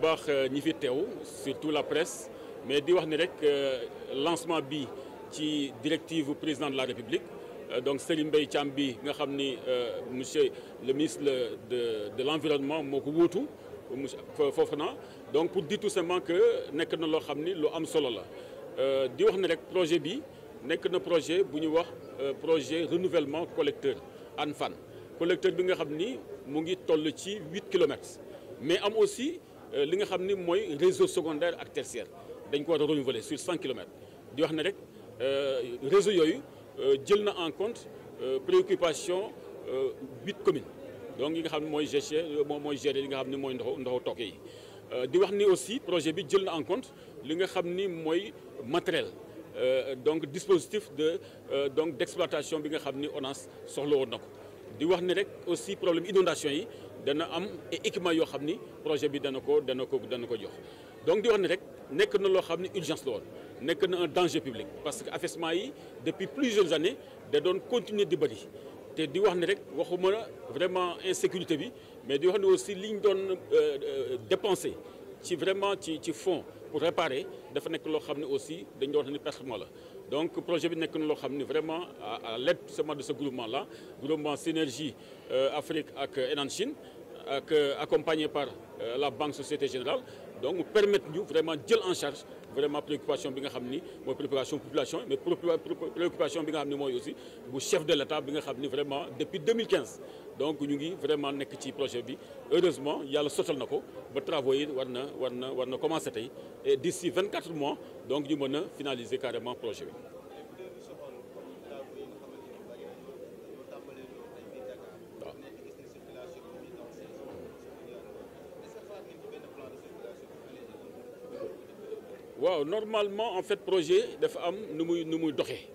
baax ñi fi teew surtout la presse mais di wax ni rek lancement bi ci directive président de la République donc Serigne Mbaye Thiam bi nga xam ni monsieur le ministre de l'environnement moo ko wuutu foofu na donc pour dire tout simplement que nekk na loo xam ni lu am solo la di wax ni rek projet bi nekk na projet bu ñu wax projet renouvellement collecteur Hann Fann collecteur bi nga xam ni mu ngi toll ci 8 kilomètres mais am aussi li nga xam ni mooy réseau secondaire ak tertiaire dañ ko war a renouveler sur 100 kilomètres di wax ne rek réseau yooyu jël na en compte préoccupation 8 communes donc yi nga xam ne mooy mooy gérer li nga xam ne mooy ndoxu tooke yi di wax ni aussi projet bi jël na en compte li nga xam ni mooy matériel donc dispositif donc d'exploitation bi nga xam ni ONAS soxla woon na ko di wax ni rek aussi problème inondation yi dana am équipement yoo xam ni projet bi dana ko jox donc di wax ni rek nekk na loo xam ni urgence la woon nekk na un danger public parce que affaissement yi depuis plusieurs années da doon continuer di bëri te di wax ni rek waxuma vraiment insécurité bi mais di wax ni aussi li ñu doon dépenser ci vraiment ci fonds pour réparer dafa nekk loo xam ne aussi dañ doon wax ni pertement la donc projet bi nekk na loo xam ne vraiment à l'aide seulement de ce groupement là groupement Synergie Afrique ak Enan Chine ak accompagné par la Banque Société Générale donc mu permettre ñu vraiment jël en charge vraiment préoccupation bi nga xam ni mooy préoccupation population mais préoccupation bi nga xam ni mooy aussi bu chef de l'État bi nga xam ni vraiment depuis 2015 donc ñu ngi vraiment nekk ci projet bi heureusement yàlla sottal na ko ba travaux yi war na commencer tey et d'ici 24 mois donc ñu mën a finaliser carrément projet bi. waaw normalement en fait projet dafa am nu muy doxee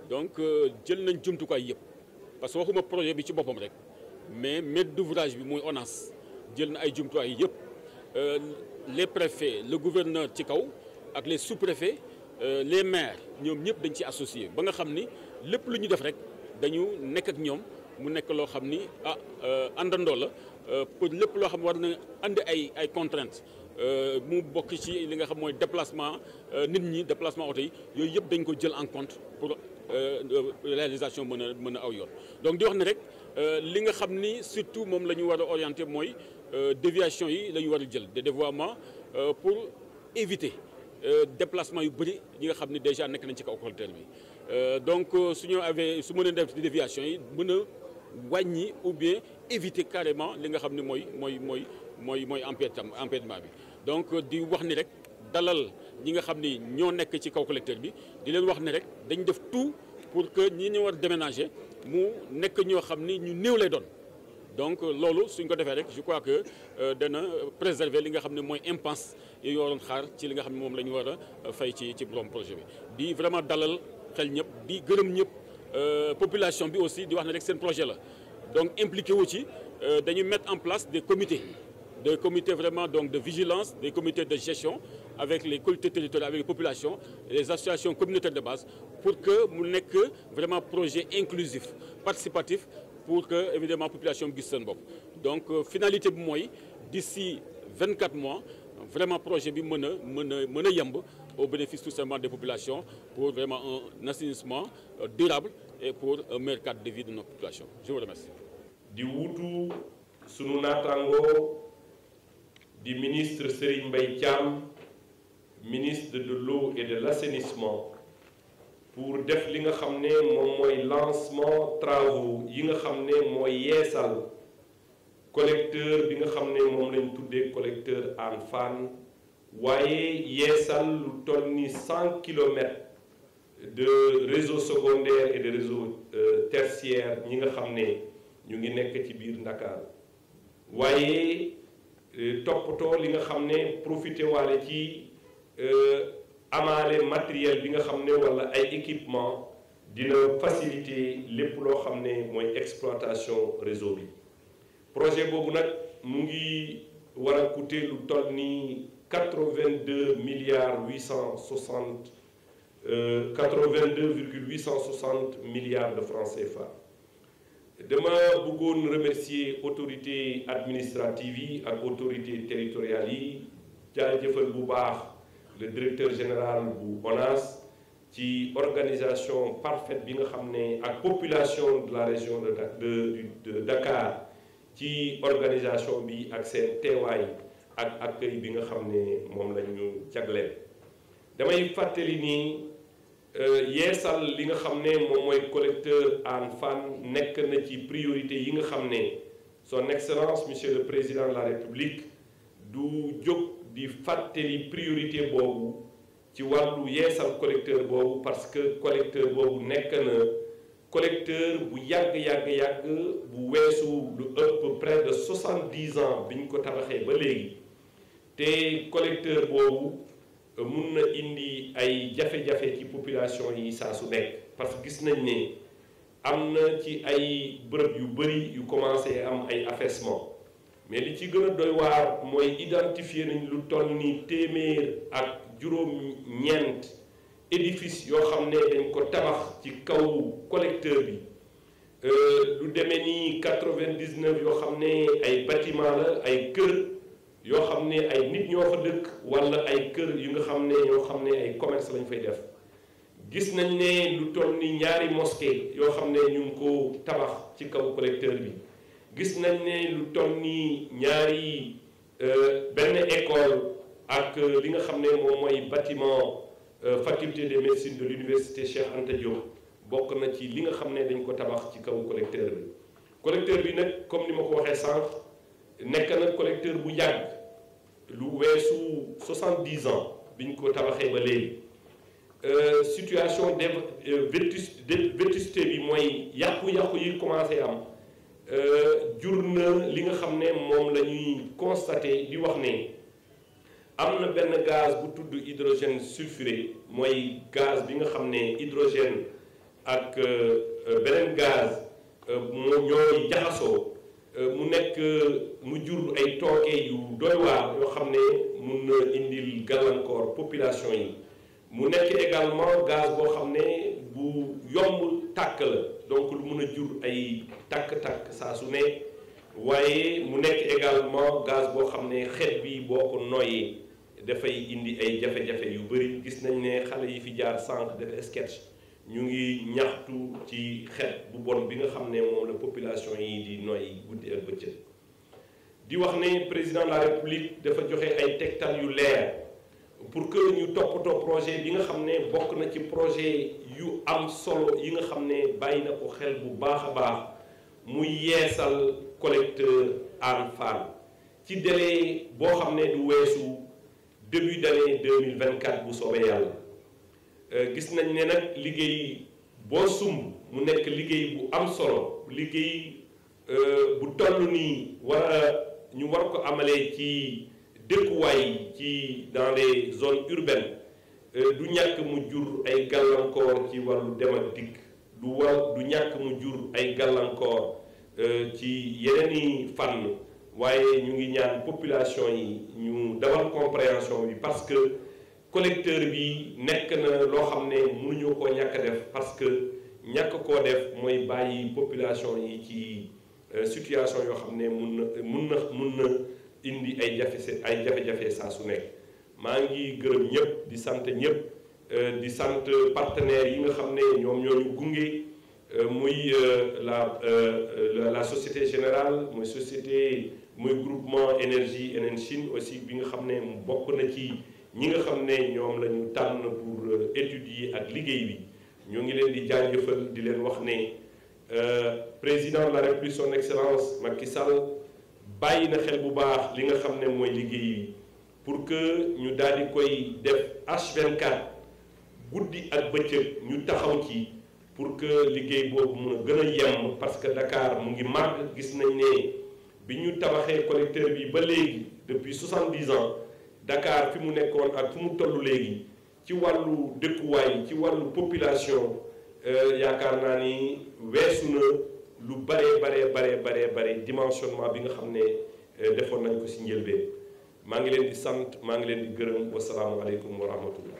donc jël nañ jumtukaay yëpp parce que waxuma projet bi ci boppam rek mais maître d'ouvrage bi muy ONAS jël na ay jumtukaay yëpp les préfets le gouverneur ci kaw ak les sous-préfets les maires ñoom ñëpp dañ ci associé ba nga xam ni lépp lu ñu def rek dañu nekk ak ñoom mu nekk loo xam ni àndandoo la pour lépp loo xam war na andi ay contraintes mu bokk ci li nga xam mooy déplacement nit ñi déplacement oto yi yooyu yëpp dañ ko jël en compte pour réalisation mën a aw yoon donc di wax ne rek li nga xam ni surtout moom la ñu war a orienter mooy déviation yi la ñu war a jël des dévoiements pour éviter déplacement yu bëri yi nga xam ni déjà nekk nañ ci kaw collecteur bi donc su mënee def déviation yi mën a wàññi ou bien éviter carrément li nga xam ni mooy empêchement bi donc di wax ni rek dalal ñi nga xam ni ñoo nekk ci kaw collecteur bi di leen wax ni rek dañ def tout pour que ñi ñu war déménager mu nekk ñoo xam ni ñu néew lay doon donc loolu suñ ko defee rek je crois que dana préserver li nga xam ne mooy impasse yi waroon xaar ci li nga xam ne moom la ñu war a fay ci borom projet bi di vraiment dalal xel ñëpp di gërëm ñëpp population bi aussi di wax ne rek seen projet la donc impliqué wu ci dañu mettre en place des comités vraiment donc de vigilance des comités de gestion avec les collectivités territoriales avec les populations et les associations communautaires de base pour que mu nekk vraiment projet inclusif participatif pour que évidemment population bi gis seen bopp donc finalité bi mooy d'ici 24 mois vraiment projet bi mën a yemb au bénéfice tout simplement des populations pour vraiment un assainissement durable et pour un meilleur cadre de vie de notre population je vous remercie. di wuutu sunu naataango di ministre Serigne Mbaye Thiam ministre de l'eau et de l'assainissement pour def li nga xam ne moom mooy lancement travaux yi nga xam ne mooy yeesal collecteur bi nga xam ne moom lañ tuddee collecteur Hann Fann waaye yeesal lu toll ni 100 kilomètres de réseau secondaire et de réseau tertiaire ñi nga xam ne ñu ngi nekk ci biir Ndakaar waaye toppatoo li nga xam ne profité waale ci amaale matériel bi nga xam ne walla ay équipement dina faciliter lépp loo xam ne mooy exploitation réseau bi projet boobu nag mu ngi war a coûter lu toll ni 82,860 milliards de francs CFA. dama bëggoon remercier autorités administratives yi ak autorités territoriales yi jaajëfal bu baax le directeur général bu ONAS ci organisation parfaite bi nga xam ne ak population de la région de Dakar ci organisation bi ak seen teewaay ak accueil bi nga xam ne moom la ñu jagleel. damay fàttali ni yeesal li nga xam ne moom mooy collecteur Hann Fann nekk na ci priorité yi nga xam ne son excellence monsieur le président de la république du jóg di fàttali priorité boobu ci wàllu yeesal collecteur boobu parce que collecteur boobu nekk na collecteur bu yàgg bu weesu lu ëpp près de 70 ans bi ñu ko tabaxee ba léegi te collecteur boobu mun na indi ay jafe-jafe ci population yi saa su nekk parce que gis nañ ne am na ci ay bërëb yu bëri yu commencé am ay affaissement mais li ci gën a doy waar mooy identifier nañ lu toll ni téeméer ak juróom-ñeent édifice yoo xam ne dañ ko tabax ci kaw collecteur bi lu demee ni 99 yoo xam ne ay bâtiment la ay kër yoo xam ne ay nit ñoo fa dëkk walla ay kër yu nga xam ne ñoo xam ne ay commerce lañ fay def gis nañ ne lu toll ni ñaari mosquée yoo xam ne ñu ngi ko tabax ci kaw collecteur bi gis nañ ne lu toll ni ñaari benn école ak li nga xam ne moom mooy bâtiment faculté de médecine de l'université Cheikh Anta Diop bokk na ci li nga xam ne dañ ko tabax ci kaw collecteur bi nag comme ni ma ko waxee sànq nekk na collecteur bu yàgg lu weesu 70 ans biñ ko tabaxee ba léegi situation de vétusté bi mooy yàqu-yàqu yi commencé am jur na li nga xam ne moom la ñuy constaté di wax ne am na benn gaz bu tudd hydrogène sulfuré mooy gaz bi nga xam ne hydrogène ak beneen gaz moo ñooy jaxasoo mu nekk mu jur ay tooke yu doy waar yoo xam ne mun na indil gàllankoor population yi mu nekk également gaz boo xam ne bu yomb tàkk la donc lu mun a jur ay tàkk-tàkk saa su ne waaye mu nekk également gaz boo xam ne xeet bi boo ko noyyee dafay indi ay jafe-jafe yu bëri gis nañ ne xale yi fi jaar sànq def sketch ñu ngi ñaxtu ci xeet bu bon bi nga xam ne moom la population yi di noyyi guddi ak bëccëg di wax ne président de la république dafa joxe ay tegtal yu leer pour que ñu toppatoo projet bi nga xam ne bokk na ci projet yu am solo yi nga xam ne bàyyi na ko xel bu baax a baax muy yeesal collecteur Hann Fann ci délai boo xam ne du weesu début d'année 2024 bu soobee yàlla gis nañ ne nag liggéey boo sumb mu nekk liggéey bu am solo liggéey bu toll nii ñu war ko amalee ci dëkkuwaay ci dans les zones urbaines du ñàkk mu jur ay gàllankoor ci wàllu dem ak dikk du ñàkk mu jur ay gàllankoor ci yeneeni fànn waaye ñu ngi ñaan population yi ñu dawal compréhension bi parce que collecteur bi nekk na loo xam ne mënuñu koo ñàkk a def parce que ñàkk koo def mooy bàyyi population yi ci situation yoo xam ne mun na indi ay jafe-jafe saa su nekk maa ngi gërëm ñëpp di sant ñëpp di sant partenaires yi nga xam ne ñoom ñoo ñu gunge muy la société générale muy groupement énergie Chine aussi bi nga xam ne bokk na ci ñi nga xam ne ñoom la ñu tànn pour études yi ak liggéey bi ñoo ngi leen di jaajëfal di leen wax ne président de la république son excellence Macky Sall bàyyi na xel bu baax li nga xam ne mooy liggéey yi pour que ñu daal di koy def H24 guddi ak bëccëg ñu taxaw ci pour que liggéey boobu mun a gën a yemb parce que Dakar mu ngi màgg gis nañ ne bi ñu tabaxee collecteur bi ba léegi depuis 70 ans Dakar fi mu nekkoon ak fu mu toll léegi ci wàllu dëkkuwaay ci wàllu population yaakaar naa ni weesu na lu bare dimensionnement bi nga xam ne defoon nañ ko ci njëlbeen maa ngi leen di sant maa ngi leen di gërëm wasalaamualeykum wa rahmatullah